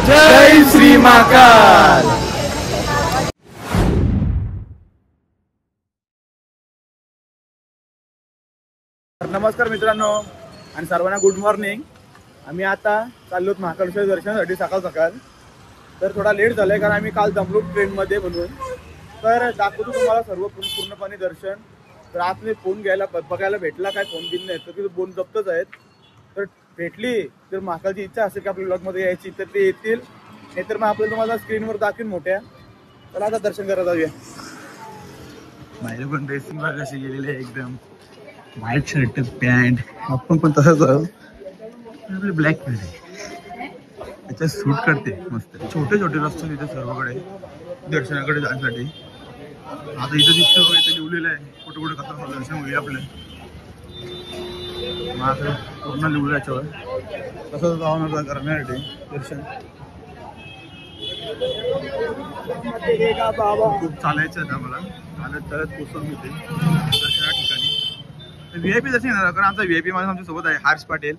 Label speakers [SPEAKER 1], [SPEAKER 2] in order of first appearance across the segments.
[SPEAKER 1] जय श्री महाकाल। नमस्कार मित्रांनो आणि सर्वांना गुड मॉर्निंग। आम्ही आता चाललो महाकालेश्वर दर्शनासाठी सकाळ सकाळ। तर थोडा लेट झालाय कारण आम्ही काल दमलो ट्रेनमध्ये म्हणून। तर दाखवतो तुम्हाला सर्व पूर्णपणे दर्शन। तर आतमध्ये फोन घ्यायला बघायला भेटला काय फोन बिन नाही तर तिथे फोन जप्तच आहेत। तर भेटली तर महाकालची इच्छा असेल की आपल्या ब्लॉगमध्ये यायची तर ते येतील, नाहीतर मग आपल्याला तुम्हाला स्क्रीनवर दाखवीन मोठ्या। चला आता दर्शन करायला जाऊया। बाहेर पण ड्रेसिंग बघा कशी गेलेली आहे, एकदम व्हाईट शर्ट पॅन्ट। आपण पण तसंच आपले ब्लॅक पॅन्ट आहे, त्याच्यात सूट करते मस्त। छोटे छोटे रस्ते तिथे सर्वकडे दर्शनाकडे जाण्यासाठी। आता इथं दिसतं बघा, इथे लिहिलेलं आहे कुठं कुठं कसं दर्शन होईल आपलं। माझं पूर्ण लिहिलं याच्यावर कसं जाऊन करण्यासाठी दर्शन। खूप चालायचं आहे आम्हाला, चालत चालत पोचून घेते दर्शना ठिकाणी। व्हीआयपी दर्शन येणार कारण आमचा व्हीआयपी माणूस आमच्या सोबत आहे, हर्ष पाटील।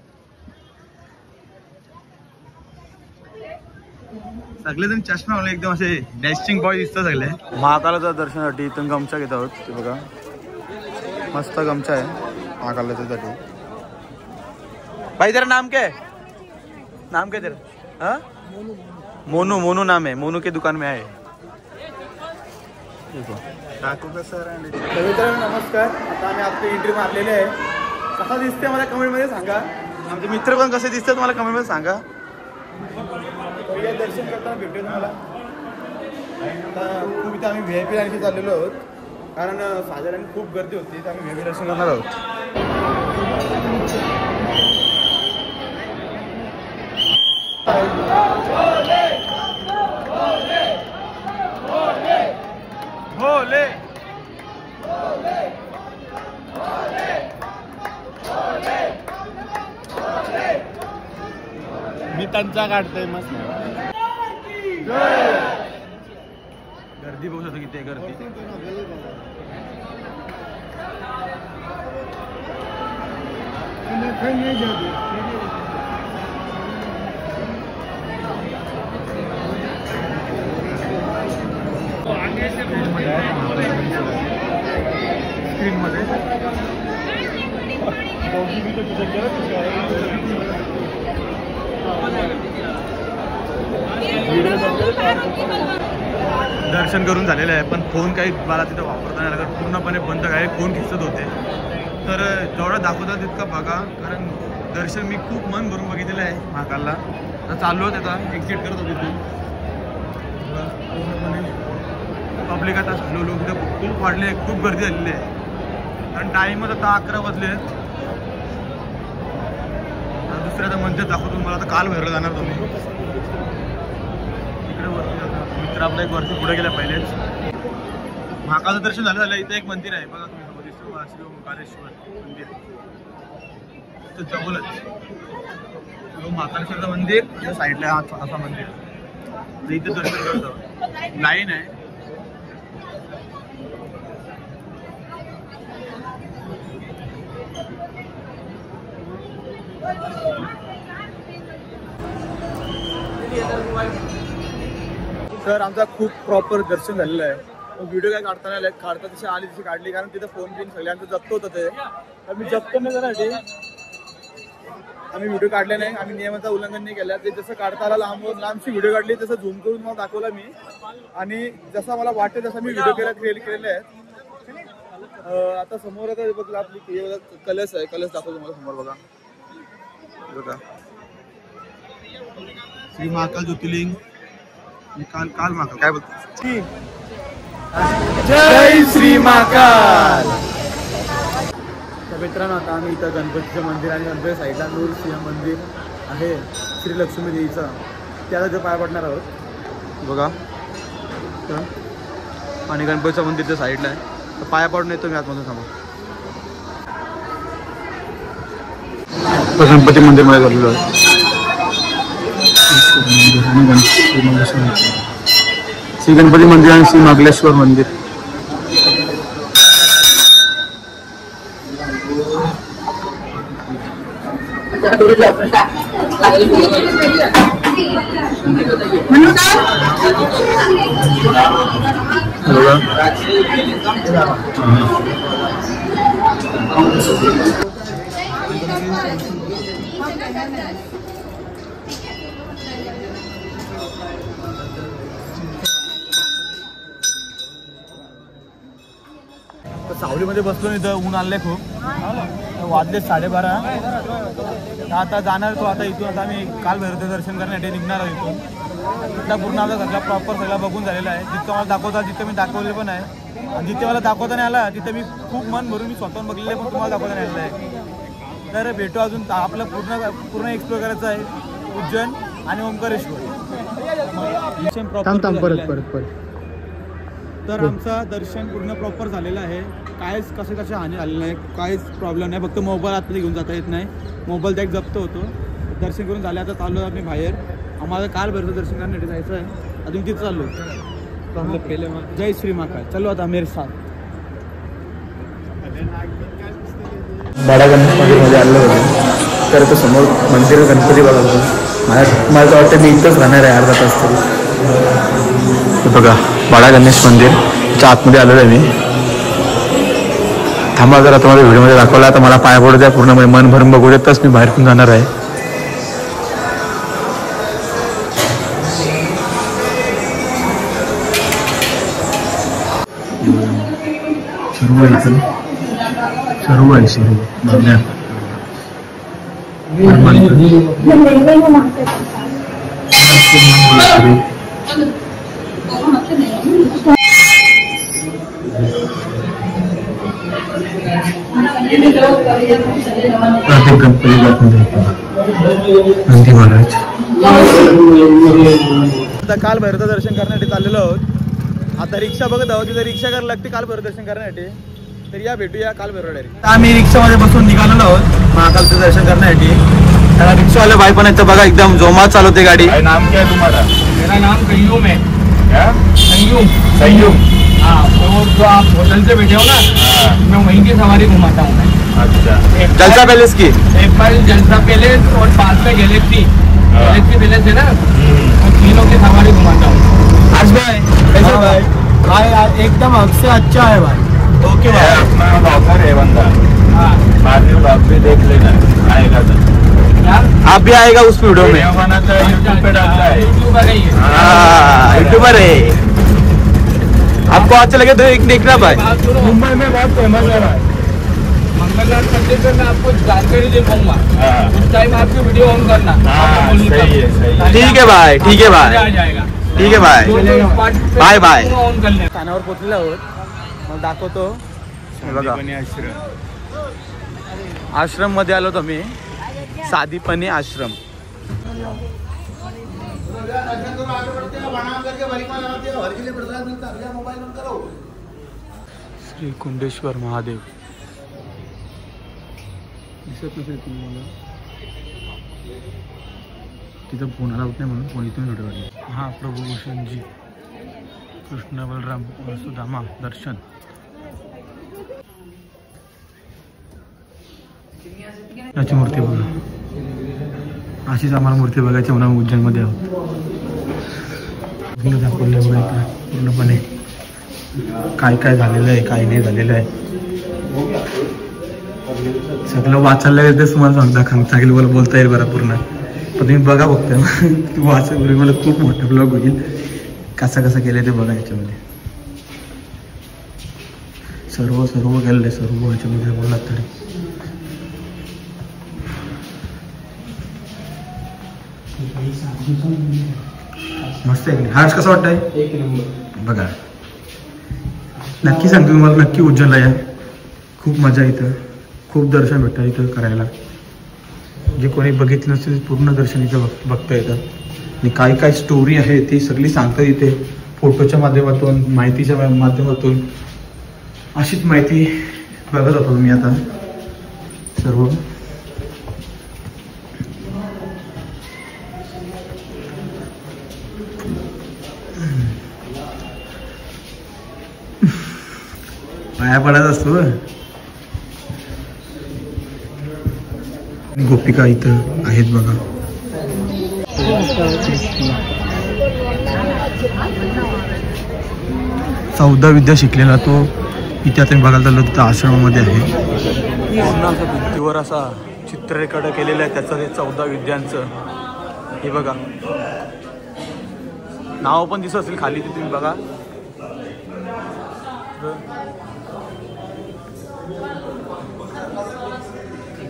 [SPEAKER 1] सगळेजण चष्मा लावले, एकदम असे डॅशिंग बॉय दिसतात सगळे। महाकालाच्या दर्शनासाठी इथून गमछा घेत आहोत, ते बघा मस्त गमछा आहे महाकालाच्या साठी। भाई तेरा नाम क्या है? नाम क्या तेरा? हाँ मोनू, मोनू नाम है, मोनू के दुकान में आए। देखो सर नमस्कार। आता आम्ही आपली एंट्री मारलेली आहे। कसा दिसते मला कमेंट मध्ये सांगा। आमचे मित्र पण कसे दिसतात मला कमेंट मध्ये सांगा। दर्शन करताना भेटूया तुम्हाला। आता खूप इथं आम्ही व्हीआयपी आणखी चाललेलो आहोत कारण साधारण खूप गर्दी होती, तर आम्ही व्हीआयपी दर्शन करणार आहोत। भोले मी त्यांचा काढतोय मस्त। गर्दी बघू शकतो किती गर्दी। स्क्रीन मध्ये दर्शन करून झालेलं आहे, पण फोन काही मला तिथं वापरता नाही लागत, पूर्णपणे बंद आहे, फोन खिचत होते। तर जेवढं दाखवतात तितकं बघा, कारण दर्शन मी खूप मन भरून बघितलेलं आहे महाकालला। तर चाललो होते आता एक्झिट करत होते तिथून, पूर्णपणे पब्लिक आता लोक खूप वाढले, खूप गर्दी झालेली आहे कारण टाईमच आता 11 वाजले आहेत। दुसऱ्या मंदिर दाखवतो मला, आता काल भरलं जाणार तुम्ही इकडे वरती जाता। मित्र आपला एक वरती पुढे गेला पहिलेच। महाकालचं दर्शन झालं इथे एक मंदिर आहे बघा तुम्ही, श्री ओंकारेश्वर मंदिर जवळच महाकालेश्वरचं मंदिर, साईडला हा छोटासा मंदिर, इथे दर्शन करतो। लाईन आहे तर आमचा खूप प्रॉपर दर्शन झालेलं आहे। व्हिडिओ काय काढताना काढता तशी आली तशी काढली, कारण तिथं फोन बिन सगळ्यांचं जप्त होतं ते। तर मी जप्त नाही करण्यासाठी आम्ही व्हिडिओ काढले नाही, आम्ही नियमाचं उल्लंघन नाही केलं। ते जसं काढता आला लांबची व्हिडिओ काढली, तसं झूम करून मला दाखवला मी, आणि जसा मला वाटतं तसा मी व्हिडिओ केलेले आहेत। आता समोर आता बघा आपली कलश आहे, कलश दाखवतो तुम्हाला समोर बघा बघा। श्री महाकाल ज्योतिर्लिंग काल महाकाल काय बोलतो, जय श्री महाकाल। तर मित्रांनो आता आम्ही इथं गणपतीचं मंदिर आणि गणपती साईडला नूरसिंह मंदिर आहे श्री लक्ष्मी देवीचं, त्याला जो पाय पडणार आहोत बघा। आणि गणपतीचं मंदिर त्या साईडला आहे, तर पाया पडून येतो मी आतमधून समोर। गणपती मंदिर मध्ये झालेलो आहे। श्री गणपती मंदिर आणि श्री महाकालेश्वर मंदिर। सावलीमध्ये बसलो इथं, ऊन आलंय खूप, वाजले 12:30. आता जाणार तो, आता इथून आता आम्ही काल भैरवचं दर्शन करण्यासाठी निघणार आहोत इथून. इथला पूर्ण आपला सगळा प्रॉपर सगळा बघून झालेला आहे. जितकं मला दाखवता तिथं मी दाखवले पण आहे, आणि जिथे मला दाखवता नाही आला तिथं मी खूप मन भरून मी स्वतःहून बघलेलं आहे, पण तुम्हाला दाखवता नाही आलेलं आहे. तर भेटू अजून, आपलं पूर्ण एक्सप्लोर करायचं आहे उज्जैन आणि ओंकारेश्वर. तर आमचं दर्शन पूर्ण प्रॉपर झालेलं आहे. काहीच कसे हानी आलेलं नाही, काहीच प्रॉब्लेम नाही. फक्त मोबाईल आतमध्ये घेऊन जाता येत नाही, मोबाईल त्यात जप्त होतो. दर्शन करून झाले, आता चाललो आम्ही बाहेर. आम्हाला काल भरतं दर्शन करण्यासाठी जायचं आहे, अजून तिथं चाललो. जय श्री महाकाल. चलो आता मेरे साथ.
[SPEAKER 2] बडा गणेश मंदिरमध्ये आलो होतो, तर तो समोर मंदिर गणपती बघायला मला तर वाटतं मी इथंच राहणार आहे अर्धा तास तरी. बघा बडा गणेश मंदिरच्या आतमध्ये आलेलो आहे मी. थांबा जरा, तुम्हाला व्हिडिओमध्ये दाखवला. आता मला पाया पडू द्या, पूर्ण मन भरून बघू देतच मी बाहेर पण जाणार आहे. सर्व इथं सर्व आहे, सर्व बघण्या प्रत्येक गणपती नंदी महाराज.
[SPEAKER 1] आता काल भैरवचं दर्शन करण्यासाठी चाललेलो आहोत. आता रिक्षा बघत आहोत, तिथे रिक्षा करायला लागते काल भैरव दर्शन करण्यासाठी. तर या भेटूया काल भैरव डायरेक्ट. आम्ही रिक्षामध्ये बसून निघालेलो आहोत महाकालचं दर्शन करण्यासाठी. त्याला रिक्षावाले भाई पण येतं बघा, एकदम जोमात चालवते गाडी.
[SPEAKER 2] नाम क्या है तुम्हारा?
[SPEAKER 3] मेरा नाम कय्यूम है.
[SPEAKER 2] क्या?
[SPEAKER 3] कय्यूम.
[SPEAKER 2] कय्यूम.
[SPEAKER 3] हाँ, तो जो आप होटल से बैठे हो ना, मैं वहीं की सवारी घुमाता हूँ.
[SPEAKER 2] अच्छा.
[SPEAKER 1] जलसा पैलेस की
[SPEAKER 3] एक बार जलसा पैलेस और पास में गैलेक्सी पैलेस है ना, तो तीनों की सवारी घुमाता हूँ.
[SPEAKER 1] आज भाई कैसे भाई? भाई एकदम हमसे अच्छा है भाई. ओके भाई.
[SPEAKER 2] अपना ऑफर है बंदा.
[SPEAKER 3] हाँ,
[SPEAKER 2] बाद में आप भी देख लेना, आएगा तो.
[SPEAKER 1] आप भी आएगा उस वीडियो में.
[SPEAKER 2] बनाता है, यूट्यूब पे डालता है.
[SPEAKER 3] यूट्यूबर है ये.
[SPEAKER 1] हाँ यूट्यूबर है. आपको अच्छा लगे तो एक देखना भाई.
[SPEAKER 3] बात सुनो,
[SPEAKER 2] मुंबई में बहुत फेमस है भाई.
[SPEAKER 3] मंगलवार संडे पे मैं आपको जानकारी दे पाऊंगा. उस टाइम आपकी वीडियो ऑन करना.
[SPEAKER 2] सही है, सही है.
[SPEAKER 1] ठीक है भाई, ठीक है भाई,
[SPEAKER 3] आ जाएगा.
[SPEAKER 1] ठीक है भाई. Bye bye.
[SPEAKER 3] ऑन कर ले.
[SPEAKER 1] कानावर पोचलेलो आहोत, मला दाखवतो. बघा आश्रम मध्ये आलो तुम्ही, साधीपणे आश्रम. श्री कुंडेश्वर महादेव दिसत नसेल तुम्हाला, तिथं फोन आला होत नाही म्हणून फोन इथून व्हिडिओ काढला. हा प्रभू भूषणजी, कृष्ण बलराम सुदामा दर्शन. याची मूर्ती बघा, अशीच आम्हाला मूर्ती बघायची म्हणून उज्जैनमध्ये आहोत. दाखवलं बघा इकडं पूर्णपणे काय काय झालेलं आहे, काय नाही झालेलं आहे. सगळं वाचायला येते तुम्हाला सांगेल, मला बोलता येईल बरं पूर्ण, पण तुम्ही बघा बघता वाचायला मला खूप मोठा ब्लॉग होईल. कसं कसं केलं ते बघा याच्यामध्ये. सर्व सर्व केलेलं आहे, सर्व ह्याच्यामध्ये बोललात तरी. मस्त आहे. हार्स कसं वाटतंय?
[SPEAKER 3] एक नंबर.
[SPEAKER 1] बघा नक्की सांगतो तुम्हाला, नक्की उज्जैनला या. खूप मजा इथं, खूप दर्शन भेटतं इथं करायला. जे कोणी बघितलं नसेल पूर्ण दर्शन इथं बघता येतं. आणि काय काय स्टोरी आहे ती सगळी सांगतात इथे, फोटोच्या माध्यमातून, माहितीच्या माध्यमातून. अशीच माहिती बघत होतो मी आता सर्व. पाया पडत असतो. गोपिका इथं आहेत बघा.
[SPEAKER 2] 14 विद्या शिकलेला तो इथे आता मी बघायला चाललो तिथं आश्रमामध्ये आहे. पूर्ण असं भिंतीवर असा चित्ररेखाट केलेलं आहे त्याचं ते 14 विद्यांचं. हे बघा नाव पण दिसत असेल खाली तिथे तुम्ही बघा.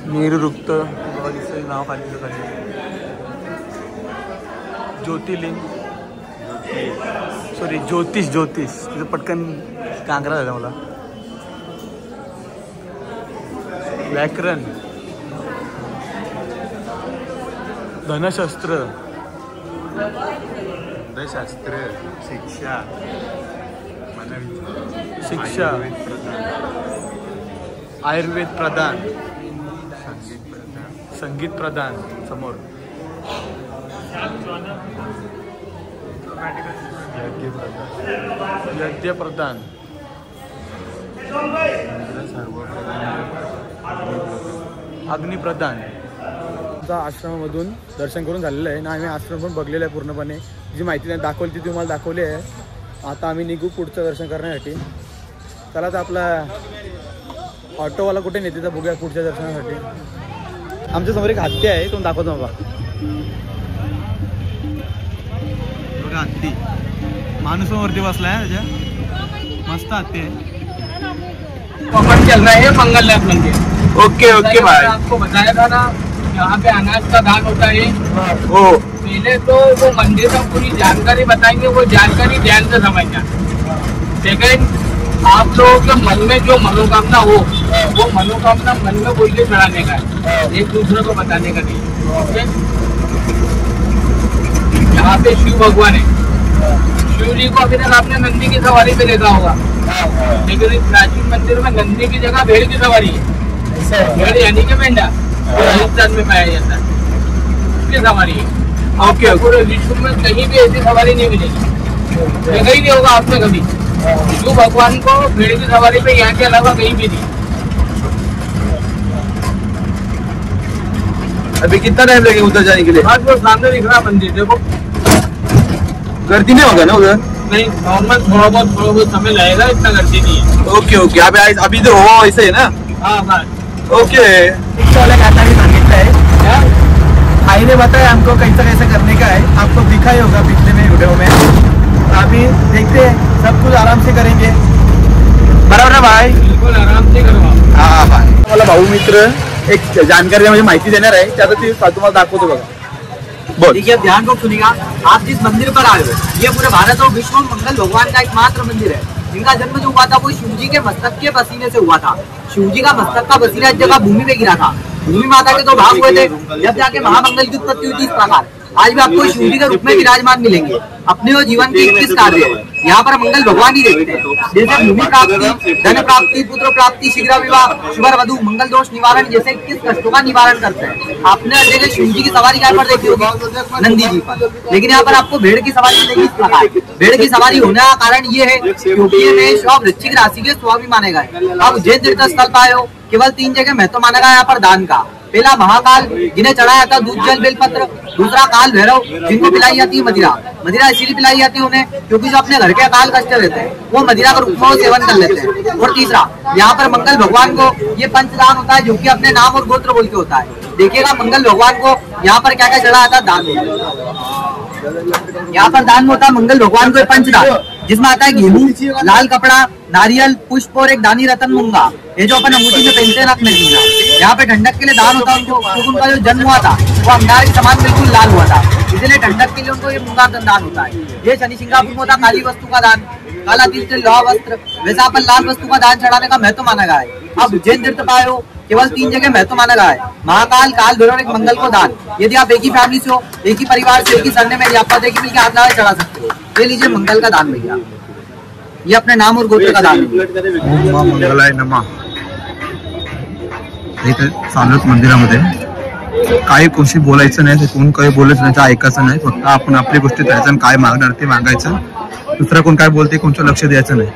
[SPEAKER 2] मेरुरुक्त बघा दिसतं नाव खाली तिथं खाली. ज्योतिर्लिंग सॉरी ज्योतिष तिथं पटकन कांकरा झाला मला. व्याकरण, धनशास्त्र, शिक्षा, आयुर्वेद प्रधान, संगीत प्रधान समोर, यज्ञ प्रधान, अग्निप्रधान. आश्रमामधून दर्शन करून झालेलं आहे ना. आम्ही आश्रम पण बघलेलं आहे पूर्णपणे. जी माहिती नाही दाखवली ती तुम्हाला दाखवली आहे. आता आम्ही निघू पुढचं दर्शन करण्यासाठी. चला तर आपला ऑटोवाला कुठे नेते तर बघूया पुढच्या दर्शनासाठी. आमच्या समोर एक हत्ती आहे तो दाखवतो बाबा. बघा हत्ती माणूस वरती बसलाय त्याच्या. मस्त हत्ती आहे.
[SPEAKER 3] अपन चल रहा है मंगलनाथ मंदिर.
[SPEAKER 2] ओके ओके भाई.
[SPEAKER 3] आपको बताया था ना यहाँ पे अनाज का दान होता है.
[SPEAKER 2] हो
[SPEAKER 3] पहले तो वो मंदिर का पूरी जानकारी बताएंगे, वो जानकारी ध्यान से समझना. सेकंड, आप लोगों के मन में जो मनोकामना हो वो मनोकामना मन में बोल के चढ़ाने का है, एक दूसरे को बताने का नहीं. ओके. यहाँ पे शिव भगवान है. शिव जी को अभी तक आपने नंदी की सवारी पे देखा होगा, लेकिन इस प्राचीन मंदिर में नंदी की जगह भेड़ की सवारी है. भेड़ यानी कि मेंढा राजस्थान में पाया जाता है, इसकी सवारी है.
[SPEAKER 2] ओके.
[SPEAKER 3] पूरे विश्व में कहीं भी ऐसी सवारी नहीं मिलेगी, देखा ही नहीं होगा आपने कभी. शिव भगवान को भेड़ की सवारी पे यहाँ के अलावा कहीं भी नहीं.
[SPEAKER 2] अभी कितना टाइम लगेगा उधर जाने के लिए?
[SPEAKER 3] आज वो सामने दिख रहा मंदिर देखो.
[SPEAKER 2] गर्दी नहीं होगा ना उधर?
[SPEAKER 3] नहीं, नॉर्मल थोड़ा बहुत समय लगेगा, इतना गर्दी नहीं है.
[SPEAKER 2] Okay okay. अभी इधर हो ऐसे है ना?
[SPEAKER 3] हाँ बस.
[SPEAKER 2] ओके.
[SPEAKER 1] आता भी सांगितलं है, भाई ने बताया हमको कैसे करने का है. आपको दिखा ही होगा पिछले में वीडियो में. अभी देखते हैं, सब कुछ आराम से करेंगे. बराबर ना भाई?
[SPEAKER 3] बिल्कुल आराम से करो.
[SPEAKER 1] हाँ भाई. मला भाऊ मित्र एक जानकारी म्हणजे माहिती देणार आहे, त्याचा ती तुम्हाला दाखवतो बघा. बोल.
[SPEAKER 4] देखिए अब ध्यान को सुनिएगा. आप जिस मंदिर पर आए हो ये पूरे भारत और विश्व में मंगल भगवान का एकमात्र मंदिर है. इनका जन्म जो हुआ था वो शिव जी के मस्तक के पसीने से हुआ था. शिव जी का मस्तक का पसीना इस जगह भूमि में गिरा था. भूमि माता के 2 भाग हुए थे, जब जाके महामंगल की उत्पत्ति हुई थी. इस प्रकार आज भी आपको शिव जी के रूप में विराजमान मिलेंगे. अपने और जीवन के 21 कार्य यहाँ पर मंगल भगवान ही देखते हैं, जैसे भूमि प्राप्ति, धन प्राप्ति, पुत्र प्राप्ति, शीघ्र विवाह, शुभ वधु, मंगल दोष निवारण जैसे 21 कष्टों का निवारण करते हैं. आपने हर जगह शिव जी की सवारी यहाँ पर देखी होगी नंदी जी पर, लेकिन यहाँ पर आपको भेड़ की सवारी मिलेगी. इस प्रकार भेड़ की सवारी होने का कारण ये है क्योंकि ये मेष और वृश्चिक राशि के स्वामी माने गए. अब उज्जैन तीर्थ स्थल पाए हो, केवल 3 जगह महत्व माना गया यहाँ पर दान का. पहला महाकाल जिन्हें चढ़ाया था दूध जल बेलपत्र. दूसरा काल भैरव जिनको पिलाई जाती है मदिरा. मदिरा इसीलिए पिलाई जाती है उन्हें क्योंकि जो अपने घर के अकाल कष्ट रहते हैं वो मदिरा का रूप में सेवन कर लेते हैं. और तीसरा यहाँ पर मंगल भगवान को ये पंचदान होता है जो कि अपने नाम और गोत्र बोल के होता है. देखिएगा मंगल भगवान को यहाँ पर क्या क्या चढ़ाया था दान में. यहाँ पर दान में होता है मंगल भगवान को पंचदान, जिसमें आता है गेहूं, लाल कपड़ा, नारियल, पुष्प और एक दानी रतन मूंगा. ये जो अपन अंगूठी में पहनते हैं रत्न मीना. यहाँ पे ठंडक के लिए दान होता है उनको, क्योंकि उनका जो जन्म हुआ था वो अंगार के समान बिल्कुल लाल हुआ था, इसलिए ठंडक के लिए उनको ये मूंगा दान होता है. ये शनि सिंगापुर में होता काली वस्तु का दान, काला तिल लौह वस्त्र. वैसा अपन लाल वस्तु का दान चढ़ाने का महत्व माना गया है. अब उज्जैन तीर्थ पाए हो, केवल 3 जगह महत्व माना गया है. महाकाल, काल भैरव और एक मंगल को दान. यदि आप एक ही फैमिली से हो, एक ही परिवार से, एक ही सरने में आप पौधे की मिलकर हाथ लगा चढ़ा सकते हो. ले लीजिए मंगल का दान भैया, ये अपने नाम और गोत्र का दान.
[SPEAKER 2] ओम मा मंगलाय नमः. इथे चालूच मंदिरामध्ये काही गोष्टी बोलायचं नाही, कोण काही बोलायचं नाही, ऐकायचं नाही. फक्त आपण आपली गोष्टी करायचं आणि काय मागणार ते मागायचं. दुसरं कोण काय बोलते कोणचं लक्ष द्यायचं नाही.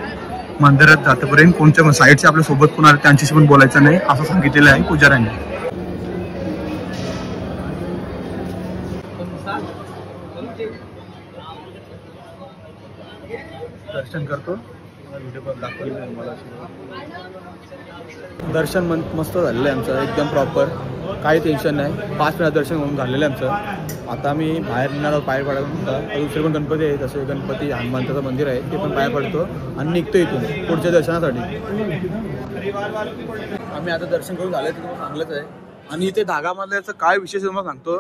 [SPEAKER 2] मंदिरात जातापर्यंत कोणच्या साईडचे आपल्या सोबत कोण आले त्यांच्याशी पण बोलायचं नाही असं सांगितलेलं आहे पुजाऱ्यांनी.
[SPEAKER 1] दर्शन करतो. व्हिडिओ पण दाखवले मला. दर्शन मस्त झालेलं आहे आमचं एकदम प्रॉपर, काही टेन्शन नाही. 5 मिनिटात दर्शन होऊन झालेलं आहे आमचं. आता आम्ही बाहेर निघणार आहोत पाय पडायला. दुसरे पण गणपती आहे, जसे गणपती हनुमंताचं मंदिर आहे ते पण पाय पडतो आणि निघतो इथून पुढच्या दर्शनासाठी. आम्ही आता दर्शन करून झालं तुम्हाला चांगलंच आहे. आणि इथे धागामधल्याचं काय विशेष तुम्हाला सांगतो.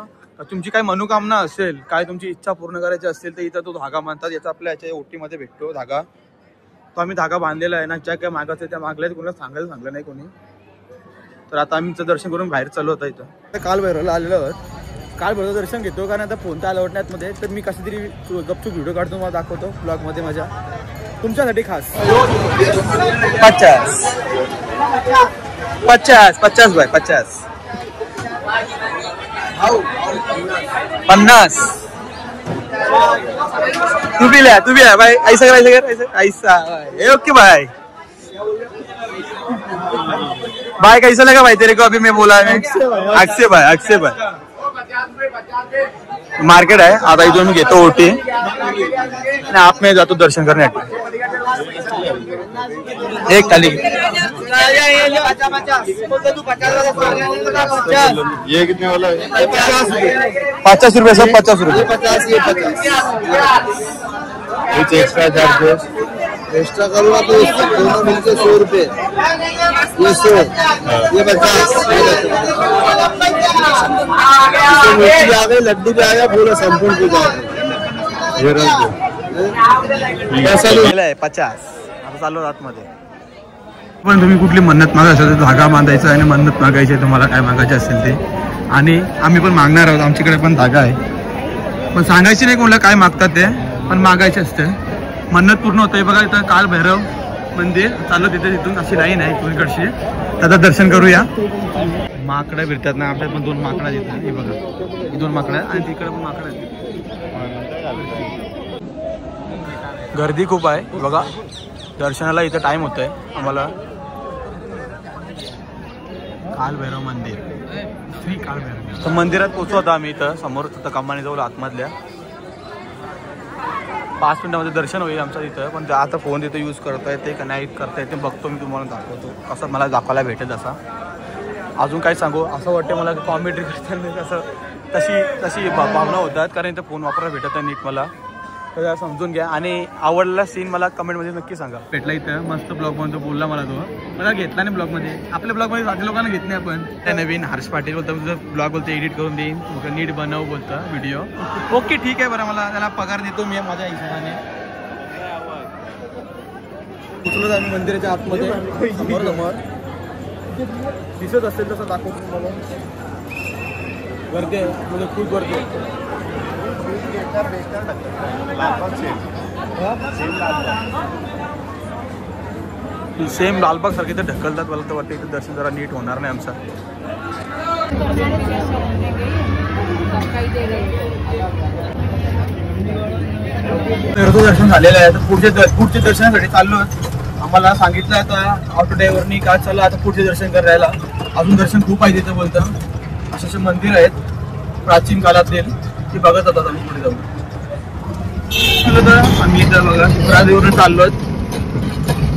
[SPEAKER 1] तुमची काय मनोकामना असेल, काय तुमची इच्छा पूर्ण करायची असेल तर इथं तो धागा बांधतात. याचा आपल्या याच्या ओटीमध्ये भेटतो धागा. तो आम्ही धागा बांधलेला आहे ना. ज्या काय मागायचं त्या मागल्या कोणाला सांगलं नाही कोणी. तर आता आम्ही दर्शन करून बाहेर चालू होता. इथं काल भैरवला आलेलो आहोत. काल भैरवचं दर्शन घेतो कारण आता फोन तर अलाउड नाही आतमध्ये. तर मी कशी तरी गपचूप व्हिडिओ काढतो, मला दाखवतो ब्लॉगमध्ये माझ्या तुमच्यासाठी खास. 50 बाय 50 50. तू भी है भाई. ऐसा कर ऐसा. ओके भाई. भाई कैसा लगा भाई तेरे को? अभी मैं बोला है अक्षय भाई मार्केट आहे. आता इथून मी घेतो ओटी आणि आप में जातो दर्शन करण्यासाठी. एक खाली ये कितने वाला है? 50 रुपये सब. 50 रुपये 50. ये 50 कुछ एक्स्ट्रा चार्जेस एक्स्ट्रा करूँगा तो दोनों मिलकर 100 रुपये. ये 100 ये 50. मूर्ति आ गई, लड्डू भी आ गया, पूरा संपूर्ण पूजा आहे. 50. आता चालू आतमध्ये. पण तुम्ही कुठली मन्नत मागा असेल तर धागा बांधायचा आणि मन्नत मागायची तुम्हाला काय मागायचे असेल ते. आणि आम्ही पण मागणार आहोत. आमच्याकडे पण धागा आहे, पण सांगायची नाही कोणाला काय मागतात ते, पण मागायचे असते. मन्नत पूर्ण होतं. बघा इथं काल भैरव मंदिर चालू तिथून अशी लाईन आहे कोणीकडची. त्याचं दर्शन करूया. माकडं फिरतात ना आपल्यात पण. 2 माकडं येतात. हे बघा ही 2 माकडं आणि तिकडे पण माकडं आहेत. गर्दी खूप आहे बघा. दर्शनाला इथं टाइम होत आहे आम्हाला. काल भैरव मंदिर, श्री काल भैरव. तर मंदिरात पोचू आता आम्ही. इथं समोर कमानी जवळ आतमधल्या 5 मिनिटामध्ये दर्शन होईल आमचं तिथं. पण आता फोन तिथं यूज करता येते का नाही करता येते बघतो मी, तुम्हाला दाखवतो कसं मला दाखवायला भेटेल तसा. अजून काय सांगू, असं वाटतं मला कॉमेडी करताना कसं तशी भावना होतात, कारण इथं फोन वापरायला भेटत नाही नीट मला. तर समजून घ्या. आणि आवडलेला सीन मला कमेंटमध्ये नक्की सांगा. भेटला इथं मस्त ब्लॉग बनतो बोलला मला. तो मला घेतला नाही ब्लॉगमध्ये. आपल्या ब्लॉगमध्ये बाकी लोकांना घेत नाही आपण. त्या नवीन हर्ष पाटील बोलतो तुझं ब्लॉग बोलतो एडिट करून देईन, नीट बनव बोलतं व्हिडिओ. ओके ठीक आहे बरं, मला त्याला पगार देतो मी माझ्या हिशोबाने. उचलत आम्ही मंदिराच्या आतमध्ये समोर दिसत असेल तसं दाखवतो तुम्हाला. गर्दी आहे म्हणजे खूप गर्दी आहे. सेम लालबाग सारखे तर ढकलतात. मला तर वाटतं इथं दर्शन जरा नीट होणार नाही आमचं. दर्शन झालेलं आहे. तर पुढच्या दर्शनासाठी चाललो. आम्हाला सांगितलं आता ऑटो ड्रायव्हरनी का चाललं आता पुढचे दर्शन करायला. अजून दर्शन खूप आहे तिथं बोलतं. असे मंदिर आहेत प्राचीन काळातले, ते बघत होतात आम्ही पुढे जाऊन. आम्ही इथं बघा राजवरून चाललोय.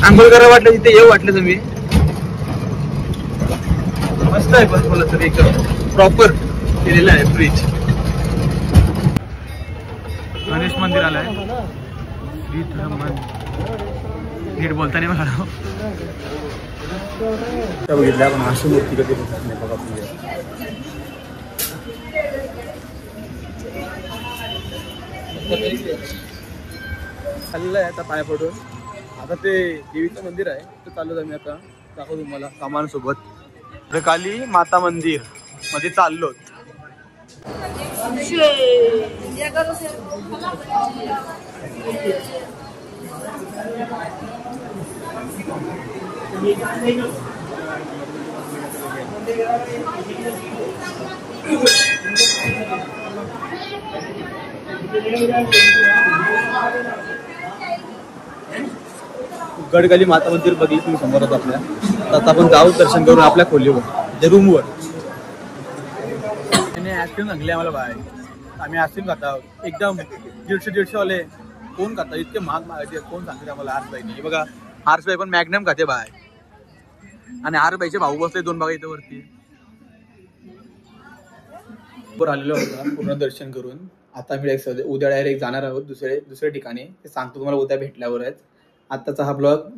[SPEAKER 1] आंघोळ करायला वाटलं तिथे येऊ वाटलं तुम्ही. मस्त आहे पण बोला तरी एकदम प्रॉपर केलेलं आहे ब्रिज. गणेश मंदिर आलंय. नीट बोलता नाही मला. बघितल्या पण अशी मूर्ती कधी बघा तुम्ही. चाललंय आता पाय पडून. आता ते देवीचं मंदिर आहे तर चाललो आम्ही आता. दाखवतो तुम्हाला सामानासोबत. काली माता मंदिर मध्ये चाललो. गडकाली माता मंदिर बघितलं तुम्ही समोरच आपल्या. आता आपण जाऊ दर्शन करून आपल्या खोलीवर रूमवर. त्याने आईस्क्रीम सांगली आम्हाला बाय. आम्ही आईस्क्रीम खाता एकदम 150-150 वाले कोण खाता इतके महाग कोण सांगते आम्हाला हर्षबाईने. हे बघा हर्षबाई पण मॅग्नम खाते बाय आणि हर्षबाईचे भाऊ बसले 2 बघा इथे वरती. वर आलेलो होता पूर्ण दर्शन करून. आता मी उद्या डायरेक्ट जाणार आहोत दुसऱ्या ठिकाणी. ते सांगतो तुम्हाला उद्या भेटल्यावरच. आत्ताचा हा ब्लॉग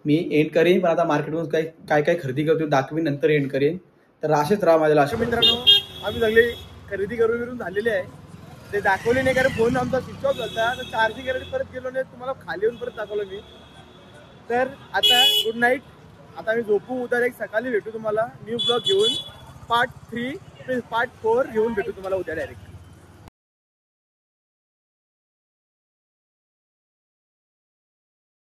[SPEAKER 1] मी एंड करेन पण आता मार्केटमधून काय खरेदी करतो दाखवीन नंतर एंड करेन. तर असेच राहा माझ्या अशा मित्रांनो. आम्ही सगळे खरेदी करून झालेले आहे. ते दाखवले नाही कारण फोन आमचा स्विच ऑफ झाला. तर चार्जिंग करायला परत गेलो नाही तुम्हाला खाली येऊन परत दाखवलं मी. तर आता गुड नाईट. आता आम्ही झोपू. उद्या एक सकाळी भेटू तुम्हाला न्यू ब्लॉग घेऊन पार्ट 3 पार्ट 4 घेऊन भेटू तुम्हाला उद्या डायरेक्ट.